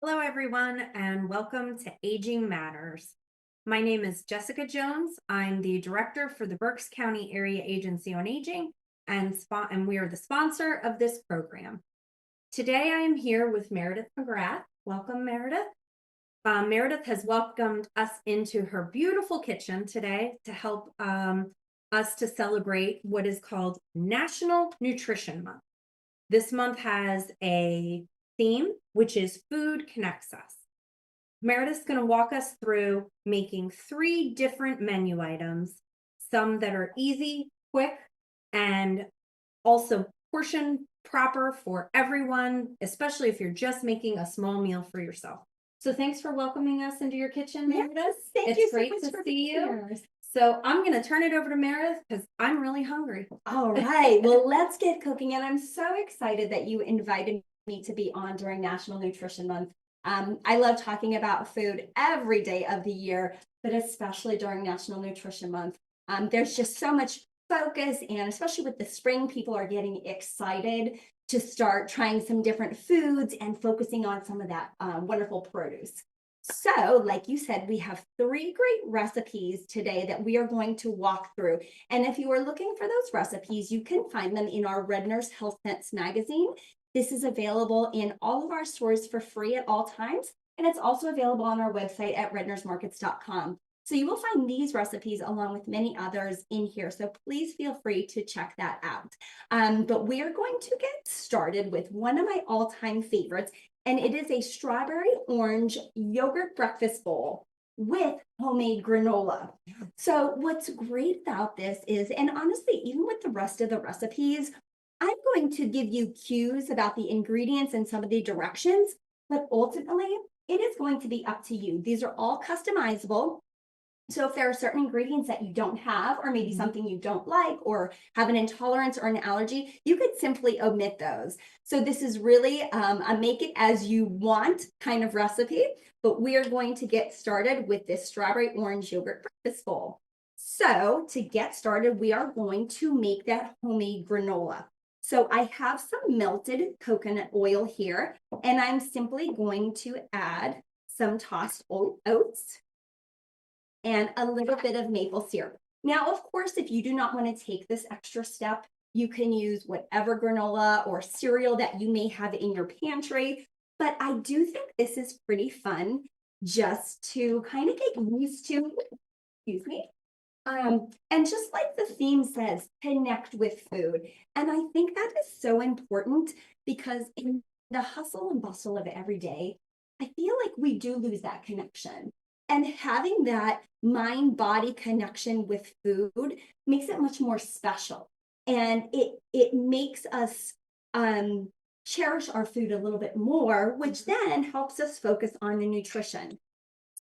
Hello, everyone, and welcome to Aging Matters. My name is Jessica Jones. I'm the director for the Berks County Area Agency on Aging, and we are the sponsor of this program. Today, I am here with Meredith McGrath. Welcome, Meredith. Meredith has welcomed us into her beautiful kitchen today to help us to celebrate what is called National Nutrition Month. This month has a theme, which is Food Connects Us. Meredith's going to walk us through making 3 different menu items, some that are easy, quick, and also portion proper for everyone, especially if you're just making a small meal for yourself. So thanks for welcoming us into your kitchen, Meredith. Thank you It's so great much to for see being you. here. So I'm going to turn it over to Meredith because I'm really hungry. All right, well, let's get cooking. And I'm so excited that you invited me to be on during National Nutrition Month. I love talking about food every day of the year, but especially during National Nutrition Month. There's just so much focus, and especially with the spring, people are getting excited to start trying some different foods and focusing on some of that wonderful produce. So, like you said, we have 3 great recipes today that we are going to walk through. And if you are looking for those recipes, you can find them in our Redners Health Sense magazine. This is available in all of our stores for free at all times. And it's also available on our website at rednersmarkets.com. So you will find these recipes along with many others in here. So please feel free to check that out. But we are going to get started with one of my all-time favorites, and it is a strawberry orange yogurt breakfast bowl with homemade granola. So what's great about this is, and honestly, even with the rest of the recipes, I'm going to give you cues about the ingredients and some of the directions, but ultimately it is going to be up to you. These are all customizable. So if there are certain ingredients that you don't have, or maybe something you don't like, or have an intolerance or an allergy, you could simply omit those. So this is really a make it as you want kind of recipe, but we are going to get started with this strawberry orange yogurt breakfast bowl. So to get started, we are going to make that homemade granola. So I have some melted coconut oil here, and I'm simply going to add some tossed oats and a little bit of maple syrup. Now, of course, if you do not want to take this extra step, you can use whatever granola or cereal that you may have in your pantry. But I do think this is pretty fun just to kind of get used to, excuse me. And just like the theme says, connect with food. And I think that is so important because in the hustle and bustle of every day, I feel like we do lose that connection. And having that mind-body connection with food makes it much more special. And it makes us cherish our food a little bit more, which then helps us focus on the nutrition.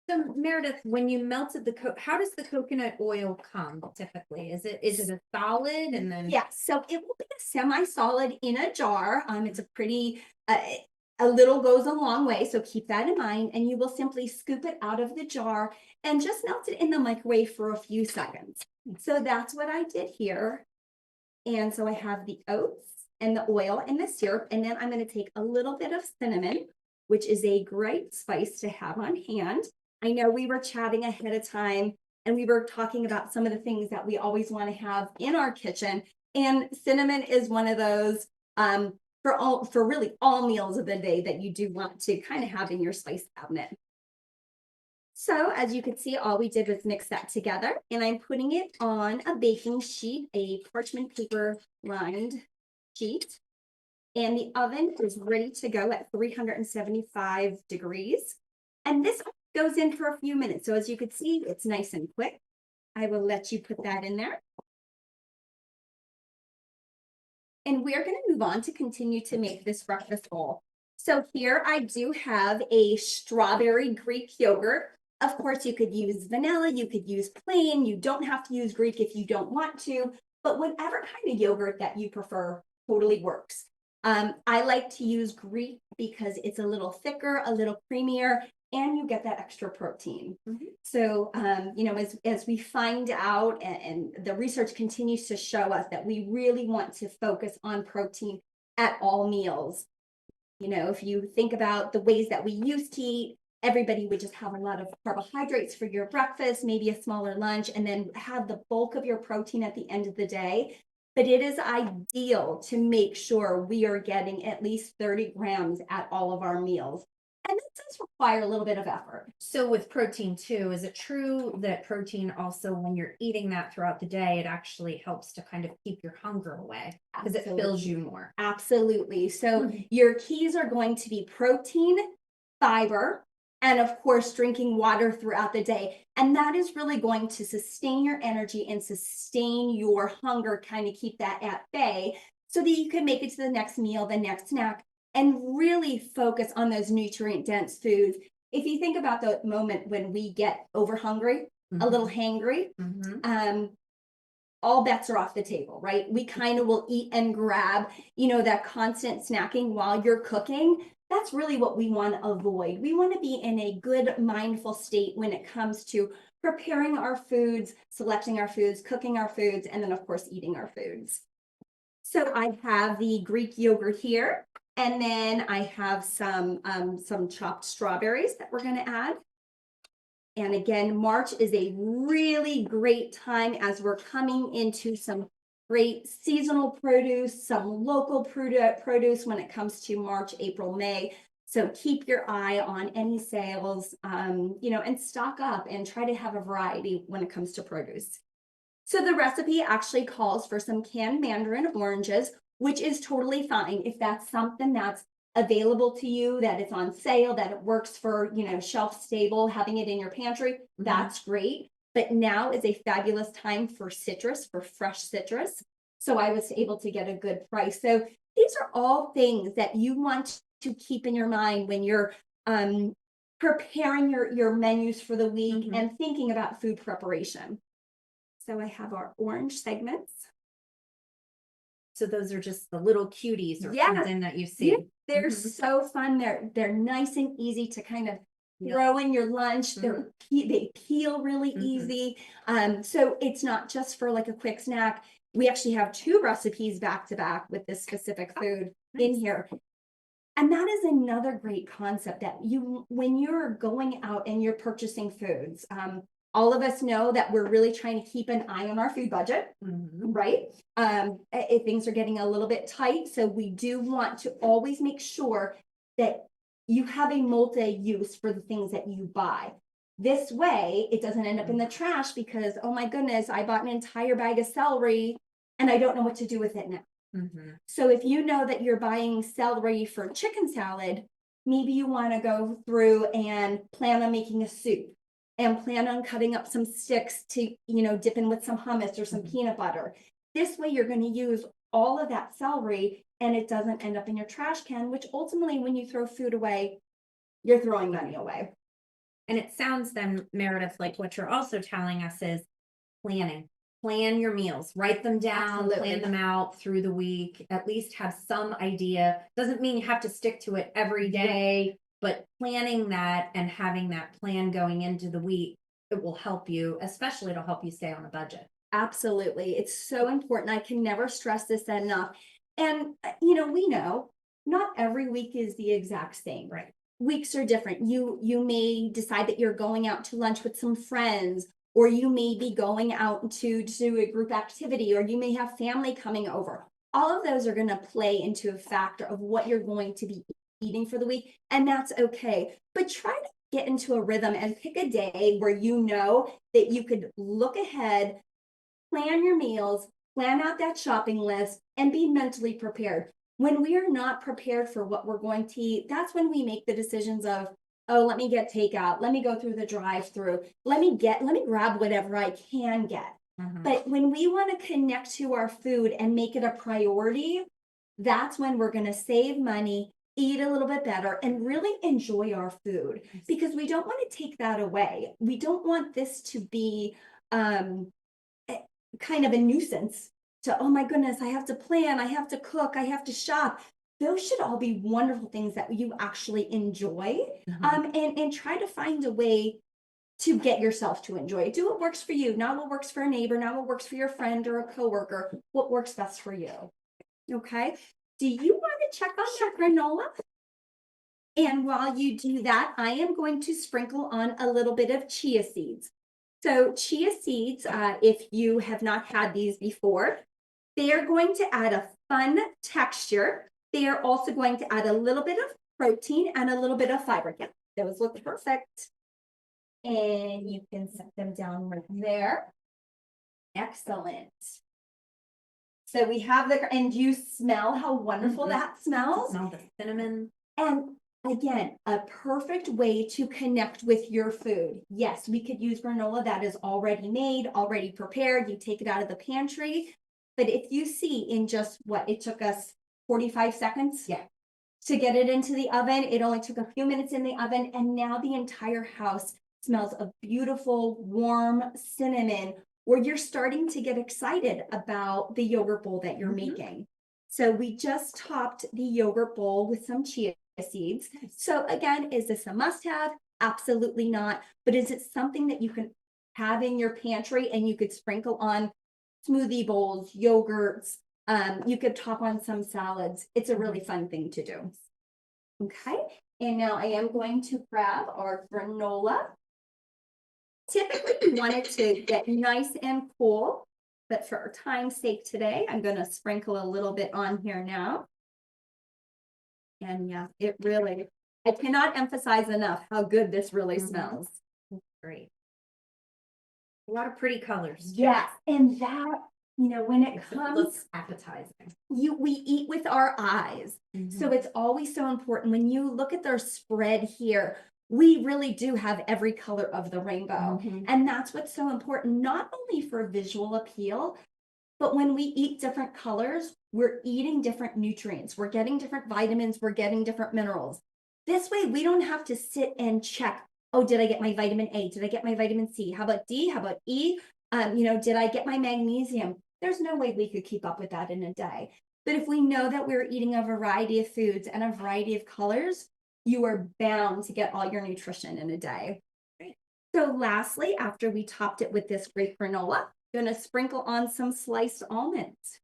So Meredith, when you melted how does the coconut oil come typically? Is it a solid and then? Yeah, so it will be a semi-solid in a jar. It's a pretty, a little goes a long way, so keep that in mind. And you will simply scoop it out of the jar and just melt it in the microwave for a few seconds. So that's what I did here. And so I have the oats and the oil and the syrup, and then I'm going to take a little bit of cinnamon, which is a great spice to have on hand. I know we were chatting ahead of time and we were talking about some of the things that we always want to have in our kitchen. And cinnamon is one of those for really all meals of the day that you do want to kind of have in your spice cabinet. So as you can see, all we did was mix that together, and I'm putting it on a baking sheet, a parchment paper lined sheet. And the oven is ready to go at 375 degrees. And this goes in for a few minutes. So as you can see, it's nice and quick. I will let you put that in there. And we're going to move on to continue to make this breakfast bowl. So here I do have a strawberry Greek yogurt. Of course, you could use vanilla, you could use plain. You don't have to use Greek if you don't want to, but whatever kind of yogurt that you prefer totally works. I like to use Greek because it's a little thicker, a little creamier, and you get that extra protein. So, you know, as we find out, and the research continues to show us that we really want to focus on protein at all meals. If you think about the ways that we used to eat, everybody would just have a lot of carbohydrates for your breakfast, maybe a smaller lunch, and then have the bulk of your protein at the end of the day. But it is ideal to make sure we are getting at least 30 grams at all of our meals. And that does require a little bit of effort. So with protein too, is it true that protein also, when you're eating that throughout the day, it actually helps to kind of keep your hunger away because it fills you more? Absolutely. So your keys are going to be protein, fiber, and of course, drinking water throughout the day. And that is really going to sustain your energy and sustain your hunger, kind of keep that at bay so that you can make it to the next meal, the next snack, and really focus on those nutrient dense foods. If you think about the moment when we get over hungry, a little hangry, all bets are off the table, right? We kind of will eat and grab, that constant snacking while you're cooking. That's really what we want to avoid. We want to be in a good, mindful state when it comes to preparing our foods, selecting our foods, cooking our foods, and then, of course, eating our foods. So I have the Greek yogurt here, and then I have some chopped strawberries that we're going to add. And again, March is a really great time as we're coming into some great seasonal produce, some local produce when it comes to March, April, May. So keep your eye on any sales, and stock up and try to have a variety when it comes to produce. So the recipe actually calls for some canned mandarin oranges, which is totally fine if that's something that's available to you, that it's on sale, that it works for, shelf stable, having it in your pantry, that's great. But now is a fabulous time for citrus, for fresh citrus. So I was able to get a good price. So these are all things that you want to keep in your mind when you're preparing your menus for the week and thinking about food preparation. So I have our orange segments. So those are just the little cuties or something that you see. They're so fun. They're nice and easy to kind of throw in your lunch. They peel really easy. So it's not just for like a quick snack. We actually have 2 recipes back to back with this specific food in here. And that is another great concept that when you're going out and you're purchasing foods, all of us know that we're really trying to keep an eye on our food budget, right? If things are getting a little bit tight. So we do want to always make sure that you have a multi-use for the things that you buy. This way, it doesn't end up in the trash because, oh my goodness, I bought an entire bag of celery and I don't know what to do with it now. So if you know that you're buying celery for chicken salad, maybe you want to go through and plan on making a soup and plan on cutting up some sticks to, dip in with some hummus or some peanut butter. This way you're going to use all of that celery and it doesn't end up in your trash can, which ultimately when you throw food away, you're throwing money away. And it sounds then, Meredith, like what you're also telling us is planning. Plan your meals, write them down, plan them out through the week, at least have some idea. Doesn't mean you have to stick to it every day, but planning that and having that plan going into the week, it will help you, especially it'll help you stay on a budget. Absolutely. It's so important. I can never stress this enough. And, we know not every week is the exact same. Right. Weeks are different. You may decide that you're going out to lunch with some friends, or you may be going out to do a group activity, or you may have family coming over. All of those are going to play into a factor of what you're going to be eating for the week, and that's okay. But try to get into a rhythm and pick a day where you know that you could look ahead, plan your meals, plan out that shopping list, and be mentally prepared. When we are not prepared for what we're going to eat, that's when we make the decisions of, oh, let me get takeout, let me go through the drive-through, let me grab whatever I can get. But when we want to connect to our food and make it a priority, that's when we're going to save money, eat a little bit better, and really enjoy our food, because we don't want to take that away. We don't want this to be kind of a nuisance to, oh my goodness, I have to plan, I have to cook, I have to shop. Those should all be wonderful things that you actually enjoy, and try to find a way to get yourself to enjoy it. Do what works for you, not what works for a neighbor, not what works for your friend or a coworker, what works best for you. Okay. Do you want to check on that granola? And while you do that, I am going to sprinkle on a little bit of chia seeds. So chia seeds, if you have not had these before, they are going to add a fun texture. They are also going to add a little bit of protein and a little bit of fiber. Yeah, those look perfect. And you can set them down right there. Excellent. So we have and you smell how wonderful that smells? Smell the cinnamon. And again, a perfect way to connect with your food. Yes, we could use granola that is already made, already prepared. You take it out of the pantry. But if you see in just what it took us 45 seconds to get it into the oven, it only took a few minutes in the oven. And now the entire house smells of beautiful, warm cinnamon, where you're starting to get excited about the yogurt bowl that you're making. So we just topped the yogurt bowl with some chia seeds. So again, is this a must-have? Absolutely not. But is it something that you can have in your pantry and you could sprinkle on smoothie bowls, yogurts? You could top on some salads. It's a really fun thing to do. Okay, and now I am going to grab our granola. Typically, we want it to get nice and cool, but for our time's sake today, I'm going to sprinkle a little bit on here now. And yeah, it really, I cannot emphasize enough how good this really smells. Great. A lot of pretty colors. Yes, and that, you know, when it comes, looks appetizing. We eat with our eyes. So it's always so important when you look at their spread here. We really do have every color of the rainbow. And that's what's so important, not only for visual appeal, but when we eat different colors, we're eating different nutrients. We're getting different vitamins. We're getting different minerals. This way, we don't have to sit and check, oh, did I get my vitamin A? Did I get my vitamin C? How about D? How about E? You know, did I get my magnesium? There's no way we could keep up with that in a day. But if we know that we're eating a variety of foods and a variety of colors, you are bound to get all your nutrition in a day. Great. So lastly, after we topped it with this great granola, I'm going to sprinkle on some sliced almonds.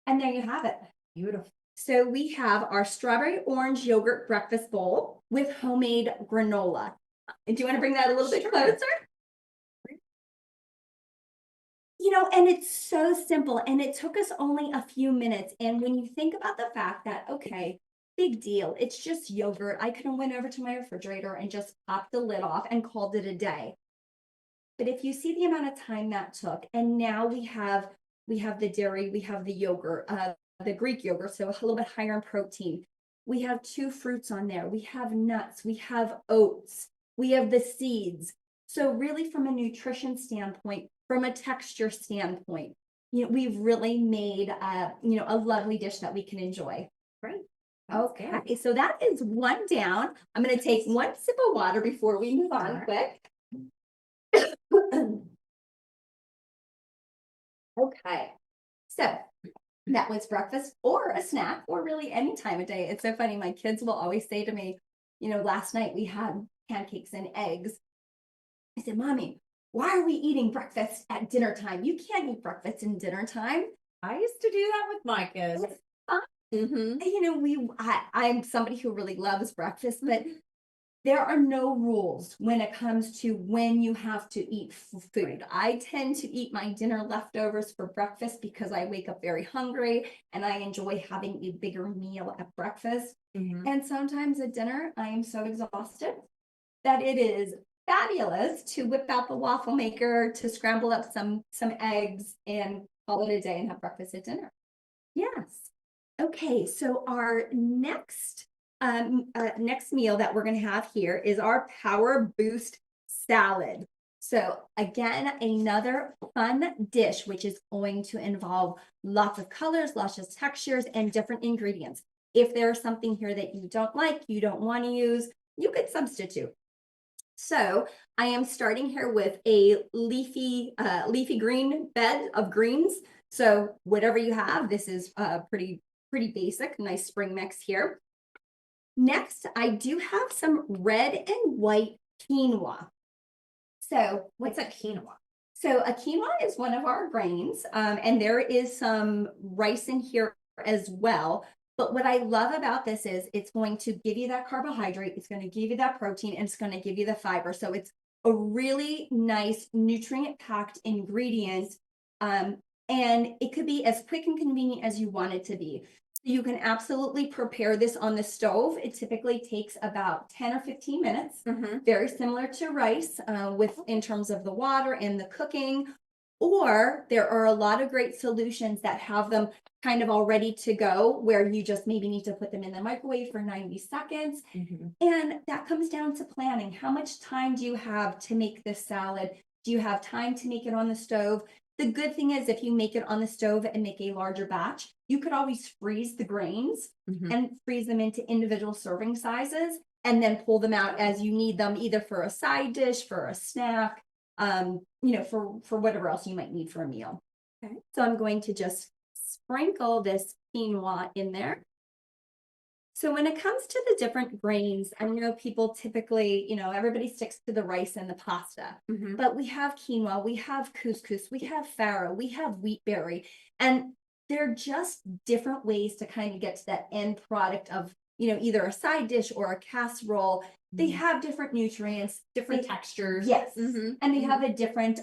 And there you have it. Beautiful. So we have our strawberry orange yogurt breakfast bowl with homemade granola. And do you want to bring that a little bit closer? You know, and it's so simple, and it took us only a few minutes. And when you think about the fact that, okay, big deal, it's just yogurt. I could have went over to my refrigerator and just popped the lid off and called it a day. But if you see the amount of time that took, and now we have the dairy, we have the yogurt, the Greek yogurt, so a little bit higher in protein. We have 2 fruits on there. We have nuts, we have oats, we have the seeds. So really from a nutrition standpoint, from a texture standpoint, you know, we've really made you know, a lovely dish that we can enjoy. Great. Okay, so that is one down. I'm going to take one sip of water before we move on quick. Okay, so that was breakfast or a snack or really any time of day. It's so funny. My kids will always say to me, you know, last night we had pancakes and eggs. I said, Mommy, why are we eating breakfast at dinner time? You can't eat breakfast in dinner time. I used to do that with my kids. You know, I'm somebody who really loves breakfast, but there are no rules when it comes to when you have to eat food. I tend to eat my dinner leftovers for breakfast because I wake up very hungry and I enjoy having a bigger meal at breakfast. And sometimes at dinner, I am so exhausted that it is fabulous to whip out the waffle maker, to scramble up some eggs and call it a day and have breakfast at dinner. Yes. Okay, so our next meal that we're going to have here is our Power Boost salad. So again, another fun dish, which is going to involve lots of colors, lots of textures, and different ingredients. If there's something here that you don't like, you don't want to use, you could substitute. So I am starting here with a leafy green bed of greens. So whatever you have, this is pretty basic, nice spring mix here. Next, I do have some red and white quinoa. So what's a quinoa? So a quinoa is one of our grains, and there is some rice in here as well. But what I love about this is it's going to give you that carbohydrate, it's going to give you that protein, and it's going to give you the fiber. So it's a really nice nutrient-packed ingredient. And it could be as quick and convenient as you want it to be. You can absolutely prepare this on the stove. It typically takes about 10 or 15 minutes, very similar to rice in terms of the water and the cooking. Or there are a lot of great solutions that have them kind of all ready to go, where you just maybe need to put them in the microwave for 90 seconds. And that comes down to planning. How much time do you have to make this salad? Do you have time to make it on the stove? The good thing is, if you make it on the stove and make a larger batch, you could always freeze the grains and freeze them into individual serving sizes, and then pull them out as you need them, either for a side dish, for a snack, for whatever else you might need for a meal. Okay. So I'm going to just sprinkle this quinoa in there. So when it comes to the different grains, I know people typically, everybody sticks to the rice and the pasta, but we have quinoa, we have couscous, we have farro, we have wheat berry, and they're just different ways to kind of get to that end product of, either a side dish or a casserole. They have different nutrients, different textures. Yes. And they have a different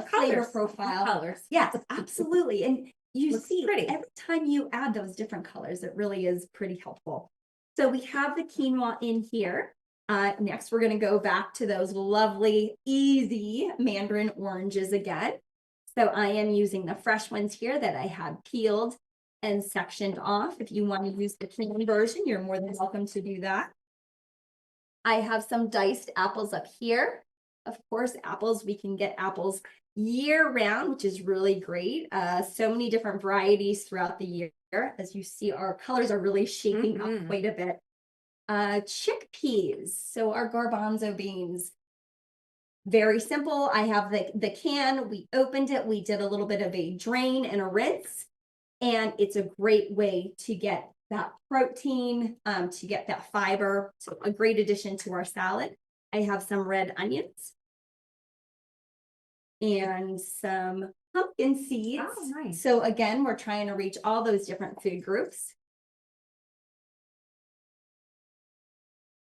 flavor profile. Colors. Yes, absolutely. And you Looks see pretty. every time you add those different colors, it really is pretty helpful. So we have the quinoa in here. Next, we're going to go back to those lovely, easy mandarin oranges again. So I am using the fresh ones here that I had peeled and sectioned off. If you want to use the canned version, you're more than welcome to do that. I have some diced apples up here. Of course, apples, we can get apples year round, which is really great. So many different varieties throughout the year. As you see, our colors are really shaping up quite a bit. Chickpeas, so our garbanzo beans. Very simple. I have the can, we opened it, we did a little bit of a drain and a rinse, and it's a great way to get that protein, to get that fiber. So a great addition to our salad. I have some red onions and some pumpkin seeds. Oh, nice. So again, we're trying to reach all those different food groups.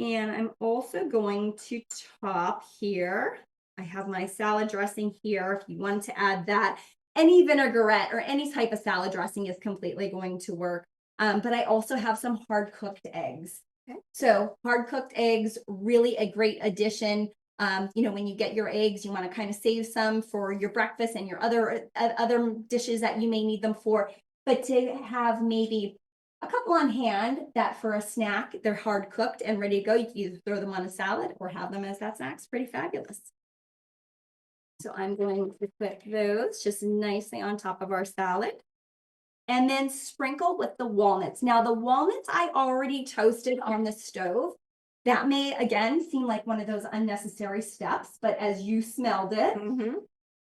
And I'm also going to top here. I have my salad dressing here. If you want to add that, any vinaigrette or any type of salad dressing is completely going to work. But I also have some hard cooked eggs. Okay. So hard cooked eggs, really a great addition. When you get your eggs, you want to kind of save some for your breakfast and your other dishes that you may need them for. But to have maybe a couple on hand that for a snack, they're hard cooked and ready to go. You can either throw them on a salad or have them as that snack. It's pretty fabulous. So I'm going to put those just nicely on top of our salad. And then sprinkle with the walnuts. Now the walnuts I already toasted on the stove. That may, again, seem like one of those unnecessary steps, but as you smelled it,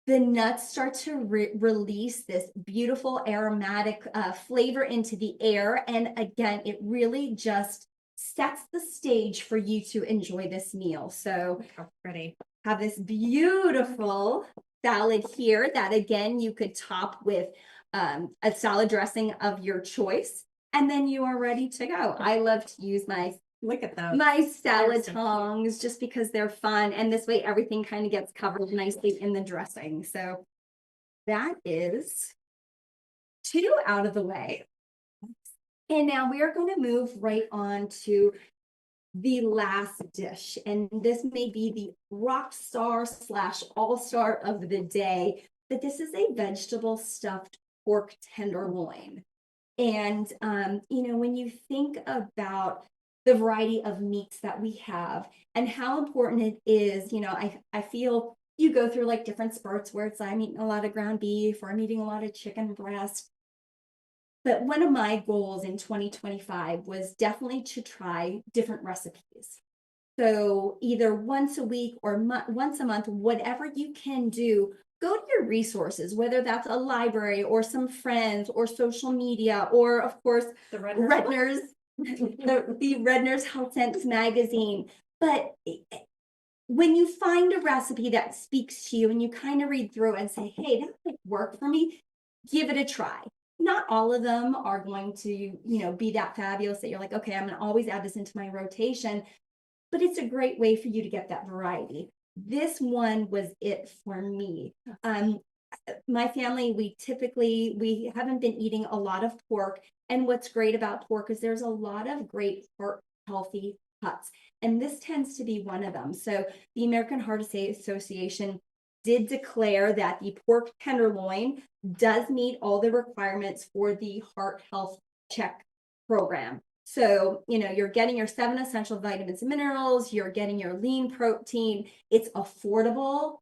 the nuts start to release this beautiful aromatic flavor into the air. And again, it really just sets the stage for you to enjoy this meal. So how pretty. Have this beautiful salad here that, again, you could top with a salad dressing of your choice, and then you are ready to go. I love to use my Look at those. My salad so tongs, just because they're fun, and this way everything kind of gets covered nicely in the dressing. So that is 2 out of the way. And now we are going to move right on to the last dish, and this may be the rock star / all-star of the day, but this is a vegetable stuffed pork tenderloin. And when you think about the variety of meats that we have and how important it is, I feel you go through like different spurts where it's I'm eating a lot of ground beef or I'm eating a lot of chicken breast. But one of my goals in 2025 was definitely to try different recipes. So either once a week or once a month, whatever you can do, go to your resources, whether that's a library or some friends or social media, or of course, the Redners, the Redners Health Sense magazine. But when you find a recipe that speaks to you and you kind of read through and say, hey, that might work for me, give it a try. Not all of them are going to, be that fabulous that you're like, okay, I'm going to always add this into my rotation, but it's a great way for you to get that variety. This one was it for me. My family, we haven't been eating a lot of pork. And what's great about pork is there's a lot of great heart healthy cuts. And this tends to be one of them. So the American Heart Association did declare that the pork tenderloin does meet all the requirements for the heart health check program. So, you're getting your 7 essential vitamins and minerals, you're getting your lean protein, it's affordable.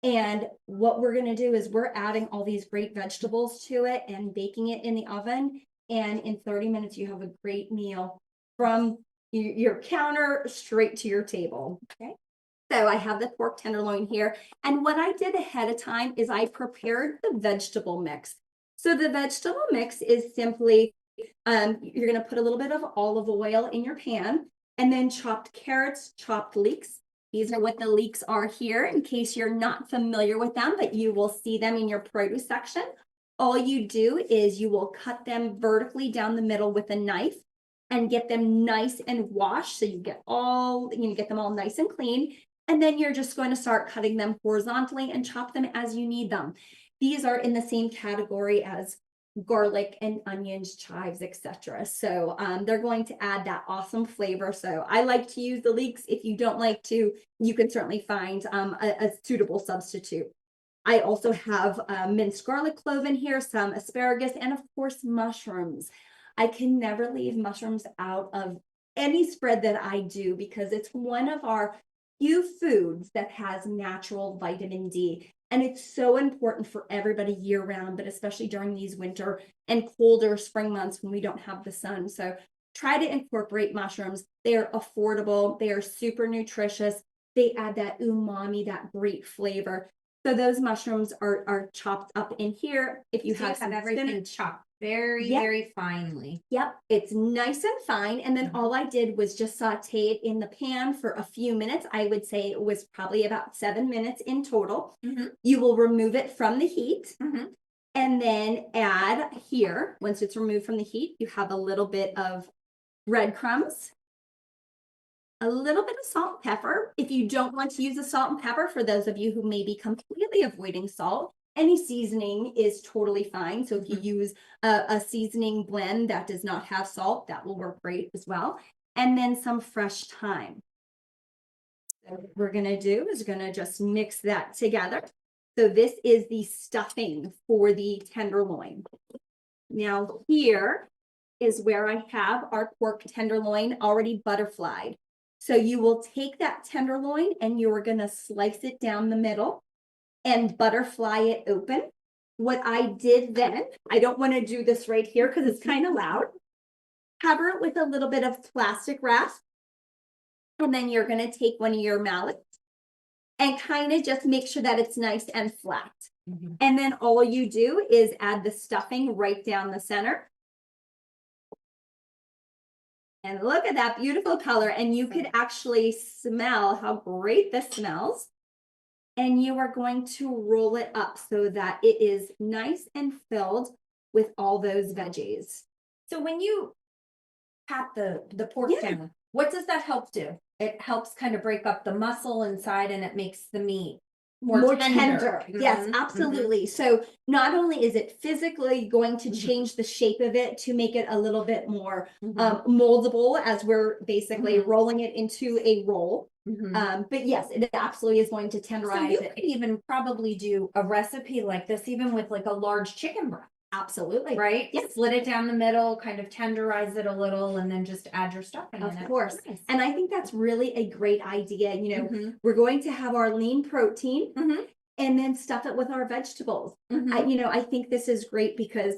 And what we're going to do is we're adding all these great vegetables to it and baking it in the oven. And in 30 minutes, you have a great meal from your counter straight to your table. Okay. So I have the pork tenderloin here. And what I did ahead of time is I prepared the vegetable mix. So the vegetable mix is simply, you're going to put a little bit of olive oil in your pan and then chopped carrots, chopped leeks. These are what the leeks are here in case you're not familiar with them, but you will see them in your produce section. All you do is you will cut them vertically down the middle with a knife and get them nice and washed. So you get them all nice and clean. And then you're just going to start cutting them horizontally and chop them as you need them. These are in the same category as garlic and onions, chives, etc. So they're going to add that awesome flavor. So I like to use the leeks. If you don't like to, you can certainly find a suitable substitute. I also have minced garlic clove in here, some asparagus, and of course mushrooms. I can never leave mushrooms out of any spread that I do because it's one of our few foods that has natural vitamin D. And it's so important for everybody year round, but especially during these winter and colder spring months when we don't have the sun. So try to incorporate mushrooms. They're affordable. They are super nutritious. They add that umami, that great flavor. So those mushrooms are chopped up in here. If you have everything chopped very, very finely. Yep, it's nice and fine. And then all I did was just saute it in the pan for a few minutes. I would say it was probably about 7 minutes in total. You will remove it from the heat and then add here, once it's removed from the heat, you have a little bit of breadcrumbs, a little bit of salt and pepper. If you don't want to use the salt and pepper, for those of you who may be completely avoiding salt, any seasoning is totally fine. So if you use a seasoning blend that does not have salt, that will work great as well. And then some fresh thyme. So what we're going to do is going to just mix that together. So this is the stuffing for the tenderloin. Now here is where I have our pork tenderloin already butterflied. So you will take that tenderloin and you are going to slice it down the middle and butterfly it open. What I did then, I don't want to do this right here because it's kind of loud. Cover it with a little bit of plastic wrap. And then you're going to take one of your mallets and kind of just make sure that it's nice and flat. And then all you do is add the stuffing right down the center. And look at that beautiful color. And you could actually smell how great this smells. And you are going to roll it up so that it is nice and filled with all those veggies. So when you pat the pork down, what does that help do? It helps kind of break up the muscle inside and it makes the meat more tender. Yes, absolutely. So not only is it physically going to change the shape of it to make it a little bit more moldable as we're basically rolling it into a roll. But yes, it absolutely is going to tenderize it. Could even probably do a recipe like this, even with like a large chicken breast. Absolutely. Right? Yes. Split it down the middle, kind of tenderize it a little, and then just add your stuffing. Of course. Nice. And I think that's really a great idea. We're going to have our lean protein and then stuff it with our vegetables. I think this is great because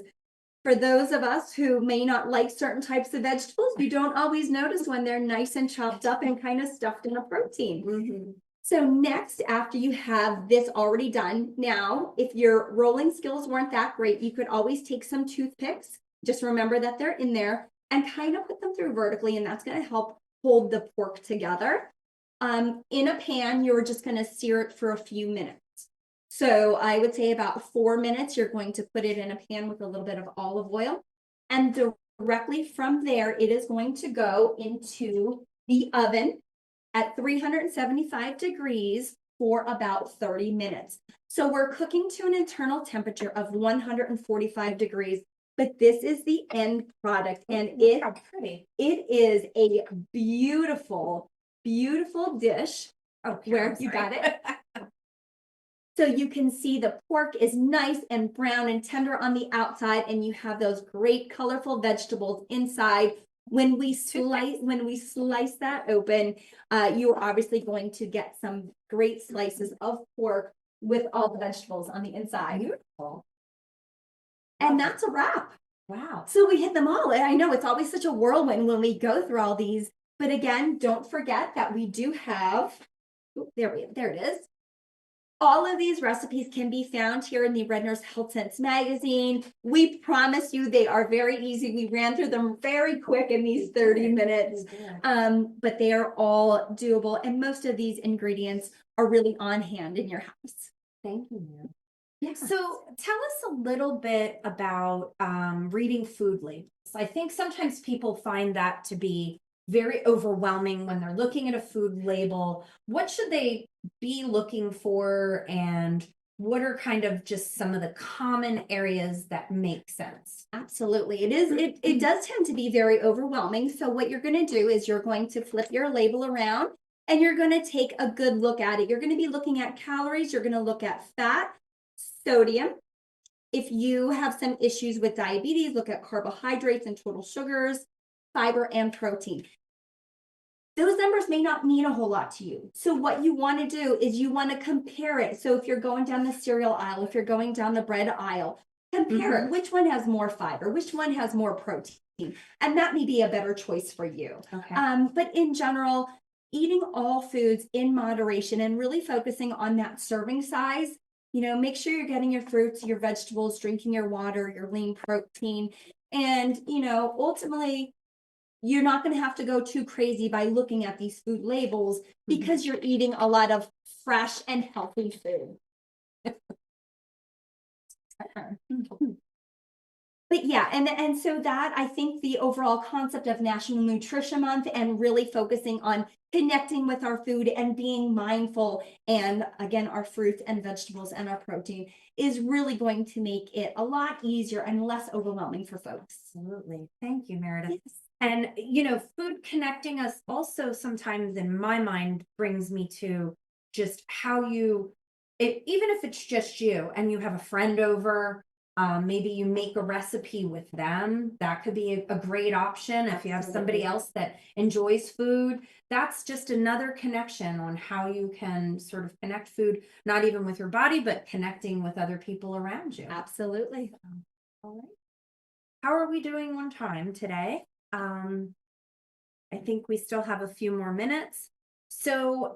for those of us who may not like certain types of vegetables, you don't always notice when they're nice and chopped up and kind of stuffed in a protein. So next, after you have this already done, now, if your rolling skills weren't that great, you could always take some toothpicks. Just remember that they're in there and kind of put them through vertically, and that's going to help hold the pork together. In a pan, you're just going to sear it for a few minutes. So I would say about 4 minutes, you're going to put it in a pan with a little bit of olive oil. And directly from there, it is going to go into the oven at 375 degrees for about 30 minutes. So we're cooking to an internal temperature of 145 degrees, but this is the end product. And Look how pretty. it is a beautiful, beautiful dish. Oh, Where you got it. So you can see the pork is nice and brown and tender on the outside, and you have those great colorful vegetables inside. When we slice that open, you are obviously going to get some great slices of pork with all the vegetables on the inside. Beautiful. And that's a wrap. Wow. So we hit them all. And I know it's always such a whirlwind when we go through all these. But again, don't forget that we do have, there it is. All of these recipes can be found here in the Redners Health Sense magazine. We promise you they are very easy. We ran through them very quick in these 30 minutes, but they are all doable. And most of these ingredients are really on hand in your house. Thank you. Yeah. So tell us a little bit about reading food labels. I think sometimes people find that to be very overwhelming when they're looking at a food label. What should they be looking for, and what are kind of just some of the common areas that make sense? Absolutely. It does tend to be very overwhelming. So what you're going to do is you're going to flip your label around and you're going to take a good look at it. You're going to be looking at calories, you're going to look at fat, sodium. If you have some issues with diabetes, look at carbohydrates and total sugars, fiber, and protein. Those numbers may not mean a whole lot to you. So what you want to do is you want to compare it. So if you're going down the cereal aisle, if you're going down the bread aisle, compare it. Which one has more fiber? Which one has more protein? And that may be a better choice for you. Okay. But in general, eating all foods in moderation and really focusing on that serving size. Make sure you're getting your fruits, your vegetables, drinking your water, your lean protein. And, ultimately, you're not going to have to go too crazy by looking at these food labels because you're eating a lot of fresh and healthy food. But yeah, and so that, I think the overall concept of National Nutrition Month and really focusing on connecting with our food and being mindful, and again, our fruits and vegetables and our protein is really going to make it a lot easier and less overwhelming for folks. Absolutely. Thank you, Meredith. Yes. And, food connecting us also sometimes in my mind brings me to just how even if it's just you and you have a friend over, maybe you make a recipe with them. That could be a great option. If you have somebody else that enjoys food, that's just another connection on how you can sort of connect food, not even with your body, but connecting with other people around you. Absolutely. All right. How are we doing on time today? I think we still have a few more minutes. So,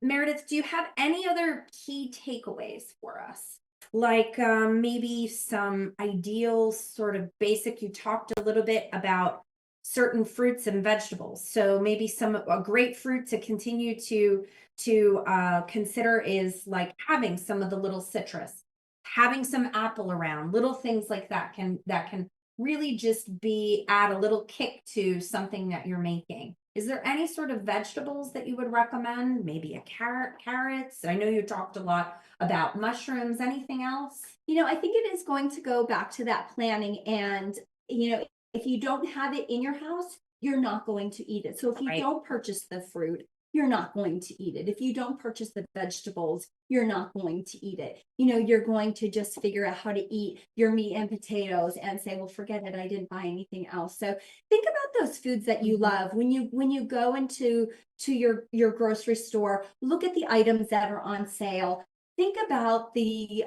Meredith, do you have any other key takeaways for us? Like maybe some ideals, sort of basic. You talked a little bit about certain fruits and vegetables. So maybe a great fruit to continue to consider is like having some of the little citrus, having some apple around, little things like that can really just add a little kick to something that you're making. Is there any sort of vegetables that you would recommend? Maybe carrots. I know you talked a lot about mushrooms. Anything else? I think it is going to go back to that planning. And, if you don't have it in your house, you're not going to eat it. So if you don't purchase the fruit, you're not going to eat it. If you don't purchase the vegetables, you're not going to eat it. You're going to just figure out how to eat your meat and potatoes and say, well, forget it, I didn't buy anything else. So think about those foods that you love. When you go into your grocery store, look at the items that are on sale. Think about the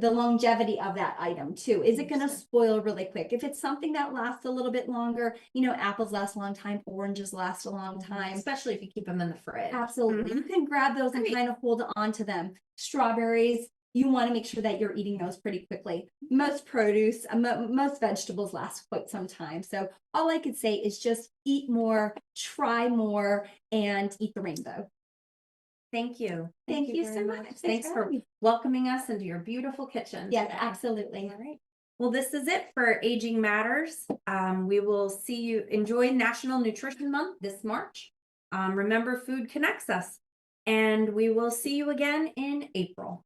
longevity of that item too. Is it going to spoil really quick? If it's something that lasts a little bit longer, apples last a long time, oranges last a long time. Especially if you keep them in the fridge. Absolutely. You can grab those and kind of hold on to them. Strawberries, you want to make sure that you're eating those pretty quickly. Most produce, most vegetables last quite some time. So all I could say is just eat more, try more, and eat the rainbow. Thank you. Thank you very so much. Thanks for having me. welcoming us into your beautiful kitchen. Yes, today. absolutely. All right. Well, this is it for Aging Matters. We will see you. Enjoy National Nutrition Month this March. Remember, food connects us. And we will see you again in April.